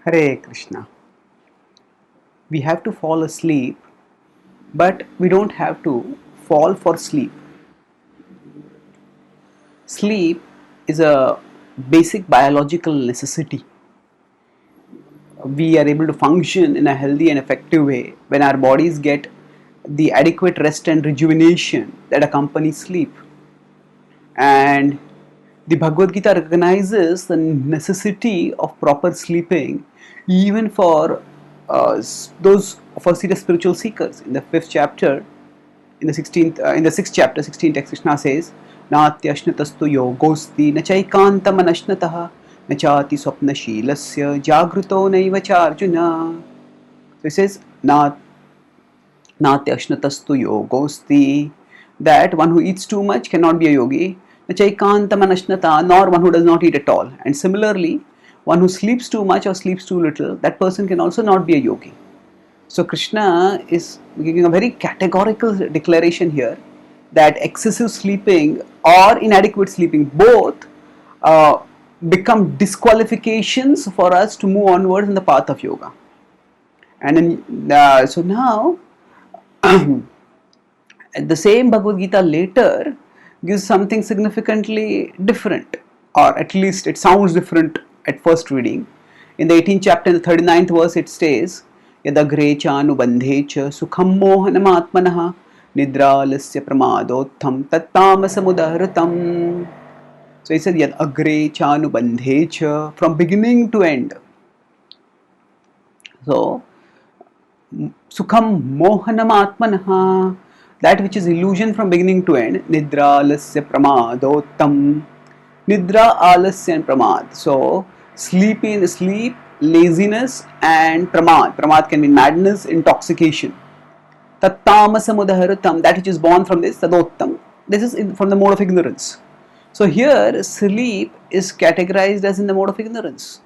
Hare Krishna. We have to fall asleep, but we don't have to fall for sleep. Sleep is a basic biological necessity. We are able to function in a healthy and effective way when our bodies get the adequate rest and rejuvenation that accompanies sleep. And the Bhagavad Gita recognizes the necessity of proper sleeping even for those for serious spiritual seekers. In the fifth chapter, in the sixth chapter, 16th text, Krishna says, "Natyashnatastu yogosti nachaikantamanashnatah nachati swapnashilasya jagruto naiva cha Arjuna." So he says, Natyashnatastu yogosti, that one who eats too much cannot be a yogi. Nachaikantamanashnata, nor one who does not eat at all. And similarly, one who sleeps too much or sleeps too little, that person can also not be a yogi. So Krishna is giving a very categorical declaration here that excessive sleeping or inadequate sleeping both uh, become disqualifications for us to move onwards in the path of yoga. And so now the same Bhagavad Gita later gives something significantly different, or at least it sounds different at first reading. In the 18th chapter, in the 39th verse, it says, Yadagre chanubandhe cha sukham mohanam atmanah nidralasya pramadottham tattamasamudahratam. So he said, Yadagre chanubandhe cha, from beginning to end. So, sukham mohanam atmanah, that which is illusion from beginning to end, nidra alasya pramadottam. Nidra, alasya and pramad. So sleep, laziness and pramad. Pramad can mean madness, intoxication. Tattamasamudaharatam, that which is born from this, tadottam. This is from the mode of ignorance. So here sleep is categorized as in the mode of ignorance.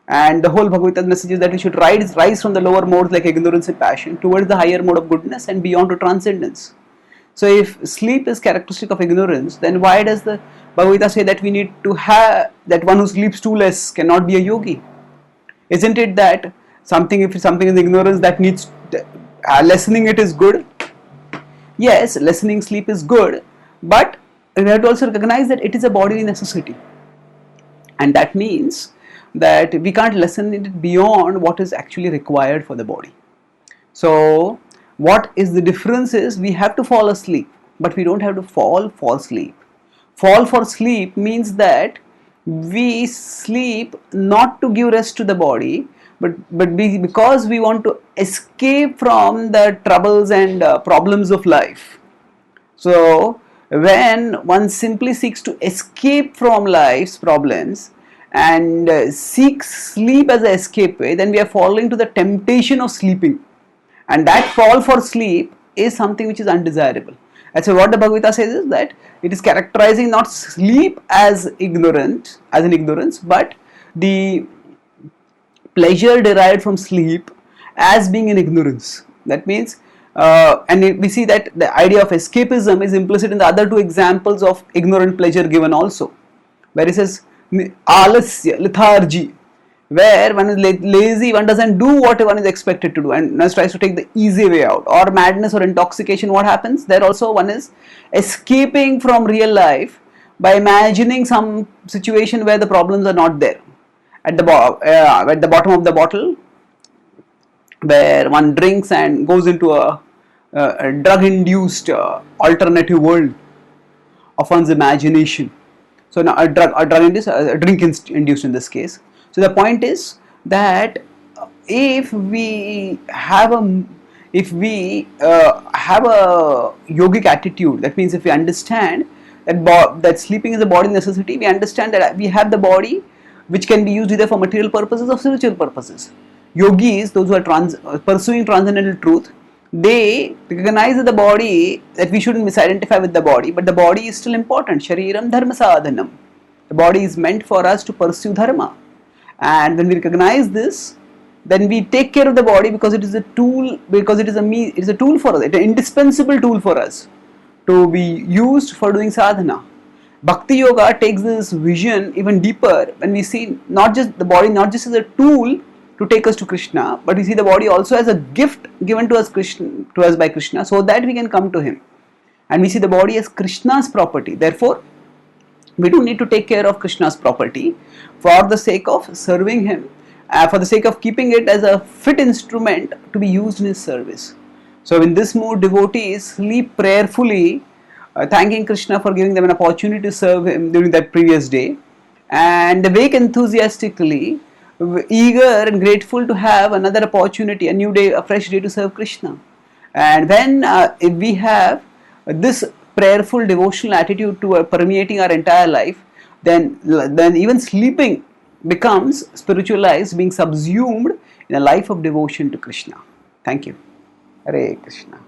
And the whole Bhagavad Gita's message is that we should rise from the lower modes like ignorance and passion towards the higher mode of goodness and beyond to transcendence. So if sleep is characteristic of ignorance, then why does the Bhagavad Gita say that we need to have, that one who sleeps too less cannot be a yogi? Isn't it that if something is ignorance, that needs lessening it is good? Yes, lessening sleep is good, but we have to also recognize that it is a bodily necessity. And that means that we can't lessen it beyond what is actually required for the body. So what is the difference is we have to fall asleep, but we don't have to fall for sleep. Fall for sleep means that we sleep not to give rest to the body, but because we want to escape from the troubles and problems of life. So when one simply seeks to escape from life's problems and seeks sleep as an escape way, then we are falling to the temptation of sleeping, and that fall for sleep is something which is undesirable. And so what the Bhagavad Gita says is that it is characterizing not sleep as ignorance, but the pleasure derived from sleep as being in ignorance. That means, and we see that the idea of escapism is implicit in the other two examples of ignorant pleasure given also, where it says alasya, lethargy, where one is lazy, one doesn't do what one is expected to do and one tries to take the easy way out. Or madness or intoxication, what happens? There also one is escaping from real life by imagining some situation where the problems are not there. At the bottom of the bottle, where one drinks and goes into a drug-induced alternative world of one's imagination. So now a drink induced in this case. So the point is that if we have a yogic attitude, that means if we understand that sleeping is a body necessity, we understand that we have the body which can be used either for material purposes or spiritual purposes. Yogis, those who are pursuing transcendental truth, they recognize that the body, that we shouldn't misidentify with the body, but the body is still important. Shariram dharma sadhanam. The body is meant for us to pursue dharma. And when we recognize this, then we take care of the body because it is a tool, because it is a tool for us, it is an indispensable tool for us to be used for doing sadhana. Bhakti Yoga takes this vision even deeper when we see not just the body, not just as a tool to take us to Krishna, but we see the body also as a gift given to us by Krishna, so that we can come to Him. And we see the body as Krishna's property. Therefore, we do need to take care of Krishna's property for the sake of serving Him, for the sake of keeping it as a fit instrument to be used in His service. So in this mood, devotees sleep prayerfully, thanking Krishna for giving them an opportunity to serve Him during that previous day, and they wake enthusiastically, eager and grateful to have another opportunity, a new day, a fresh day to serve Krishna. And when if we have this prayerful devotional attitude to permeating our entire life, then even sleeping becomes spiritualized, being subsumed in a life of devotion to Krishna. Thank you. Hare Krishna.